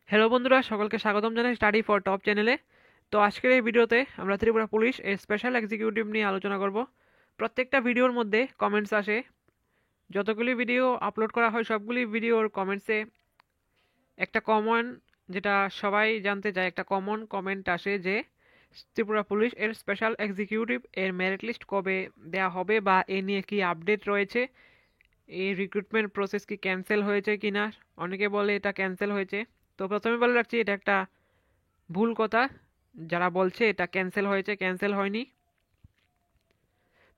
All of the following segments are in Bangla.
হ্যালো বন্ধুরা, সকলকে স্বাগতম জানাই স্টাডি ফর টপ চ্যানেলে। তো আজকের এই ভিডিওতে আমরা ত্রিপুরা পুলিশ এর স্পেশাল এক্সিকিউটিভ নিয়ে আলোচনা করব। প্রত্যেকটা ভিডিওর মধ্যে কমেন্টস আসে, যতগুলি ভিডিও আপলোড করা হয় সবগুলি ভিডিওর কমেন্টসে একটা কমন, যেটা সবাই জানতে চায়, একটা কমন কমেন্ট আসে যে ত্রিপুরা পুলিশ এর স্পেশাল এক্সিকিউটিভ এর মেরিট লিস্ট কবে দেয়া হবে বা এ নিয়ে কি আপডেট রয়েছে, এই রিক্রুটমেন্ট প্রসেস কি ক্যান্সেল হয়েছে কিনা। অনেকে বলে এটা ক্যান্সেল হয়েছে। তো প্রথমে বলে রাখছি, এটা একটা ভুল কথা। যারা বলছে এটা ক্যান্সেল হয়েছে, ক্যান্সেল হয়নি।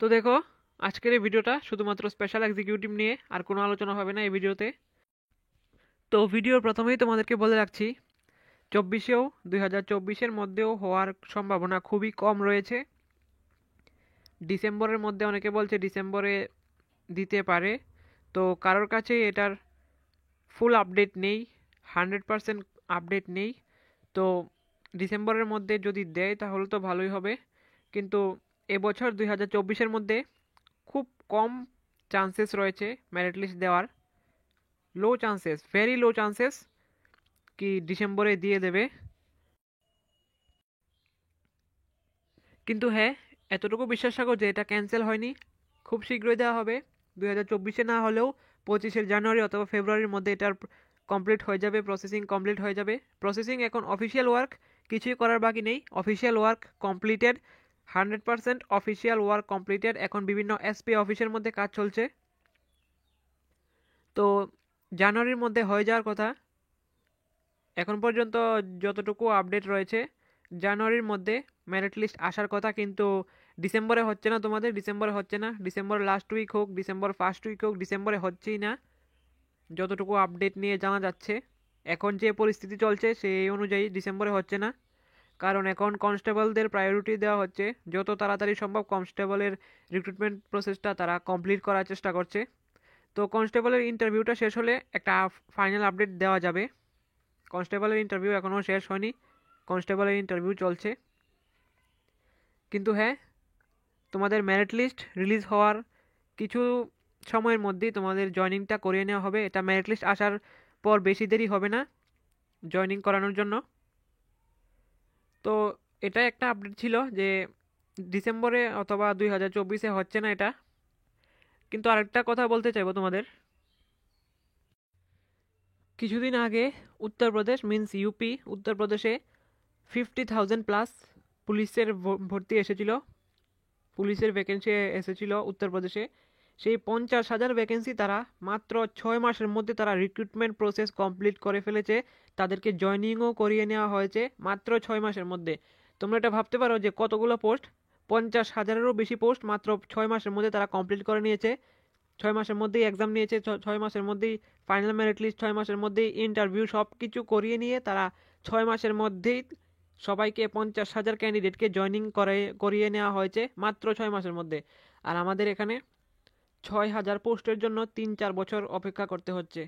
তো দেখো, আজকের এই ভিডিওটা শুধুমাত্র স্পেশাল এক্সিকিউটিভ নিয়ে, আর কোনো আলোচনা হবে না এই ভিডিওতে। তো ভিডিওর প্রথমেই তোমাদেরকে বলে রাখছি, 2024-এর মধ্যেও হওয়ার সম্ভাবনা খুবই কম রয়েছে। ডিসেম্বরের মধ্যে অনেকে বলছে ডিসেম্বরে দিতে পারে। তো কারোর কাছে এটার ফুল আপডেট নেই, 100% আপডেট নেই। তো ডিসেম্বরের মধ্যে যদি দেয় তাহলে তো ভালোই হবে, কিন্তু এবছর 2024-এর মধ্যে খুব কম চান্সেস রয়েছে মেরিট লিস্ট দেওয়ার। লো চান্সেস, ভেরি লো চান্সেস কি ডিসেম্বরে দিয়ে দেবে। কিন্তু হ্যাঁ, এতটুকু বিশ্বাস রাখো যে এটা ক্যান্সেল হয়নি, খুব শীঘ্রই দেওয়া হবে। 2024-এ না হলেও 25শে জানুয়ারি অথবা ফেব্রুয়ারির মধ্যে এটার কমপ্লিট হয়ে যাবে, প্রসেসিং কমপ্লিট হয়ে যাবে। প্রসেসিং এখন অফিসিয়াল ওয়ার্ক কিছুই করার বাকি নেই, official work completed, 100% official work completed. এখন বিভিন্ন এসপি অফিসের মধ্যে কাজ চলছে। তো জানুয়ারির মধ্যে হয়ে যাওয়ার কথা। এখন পর্যন্ত যতটুকু আপডেট রয়েছে, জানুয়ারির মধ্যে মেরিট লিস্ট আসার কথা, কিন্তু ডিসেম্বরে হচ্ছে না। তোমাদের ডিসেম্বরে হচ্ছে না, ডিসেম্বর লাস্ট উইক হোক, ডিসেম্বর ফার্স্ট উইক হোক, ডিসেম্বরে হচ্ছেই না। যতটুকু আপডেট নিয়ে জানা যাচ্ছে, এখন যে পরিস্থিতি চলছে সেই অনুযায়ী ডিসেম্বরে হচ্ছে না। কারণ এখন কনস্টেবলদের প্রায়োরিটি দেওয়া হচ্ছে, যত তাড়াতাড়ি সম্ভব কনস্টেবলের রিক্রুটমেন্ট প্রসেসটা তারা কমপ্লিট করার চেষ্টা করছে। তো কনস্টেবলের ইন্টারভিউটা শেষ হলে একটা ফাইনাল আপডেট দেওয়া যাবে। কনস্টেবলের ইন্টারভিউ এখনও শেষ হয়নি, কনস্টেবলের ইন্টারভিউ চলছে। কিন্তু হ্যাঁ, তোমাদের মেরিট লিস্ট রিলিজ হওয়ার কিছু সময়ের মধ্যেই তোমাদের জয়নিংটা করিয়ে নেওয়া হবে। এটা মেরিট লিস্ট আসার পর বেশি দেরি হবে না জয়নিং করানোর জন্য। তো এটা একটা আপডেট ছিল যে ডিসেম্বরে অথবা 2024-এ হচ্ছে না এটা। কিন্তু আরেকটা কথা বলতে চাইবো তোমাদের, কিছুদিন আগে উত্তরপ্রদেশ মিন্স ইউপি, উত্তরপ্রদেশে 50,000+ পুলিশের ভর্তি এসেছিল, পুলিশের ভ্যাকেন্সি এসেছিল উত্তরপ্রদেশে। সেই 50,000 ভ্যাকেন্সি তারা মাত্র 6 মাসের মধ্যে তারা রিক্রুটমেন্ট প্রসেস কমপ্লিট করে ফেলেছে, তাদেরকে জয়নিংও করিয়ে নেওয়া হয়েছে মাত্র 6 মাসের মধ্যে। তোমরা এটা ভাবতে পারো যে কতগুলো পোস্ট, 50,000-এরও বেশি পোস্ট মাত্র 6 মাসের মধ্যে তারা কমপ্লিট করে নিয়েছে। 6 মাসের মধ্যেই এক্সাম নিয়েছে, 6 মাসের মধ্যেই ফাইনাল মেরিট লিস্ট, 6 মাসের মধ্যেই ইন্টারভিউ, সব কিছু করিয়ে নিয়ে তারা 6 মাসের মধ্যেই সবাইকে 50,000 ক্যান্ডিডেটকে জয়নিং করিয়ে নেওয়া হয়েছে মাত্র 6 মাসের মধ্যে। আর আমাদের এখানে 6,000 পোস্টের জন্য 3-4 বছর অপেক্ষা করতে হচ্ছে।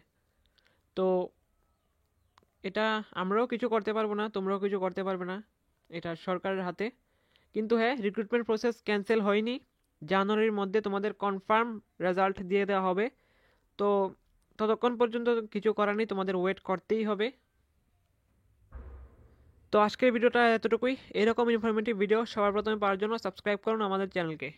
তো এটা আমরাও কিছু করতে পারবো না, তোমরাও কিছু করতে পারবে না, এটা সরকারের হাতে। কিন্তু হ্যাঁ, রিক্রুটমেন্ট প্রসেস ক্যান্সেল হয়নি, জানুয়ারির মধ্যে তোমাদের কনফার্ম রেজাল্ট দিয়ে দেওয়া হবে। তো ততক্ষণ পর্যন্ত কিছু করার নেই, তোমাদের ওয়েট করতেই হবে। তো আজকের ভিডিওটা এতটুকুই। এরকম ইনফরমেটিভ ভিডিও সবার প্রথমে পাওয়ার জন্য সাবস্ক্রাইব করুন আমাদের চ্যানেলকে।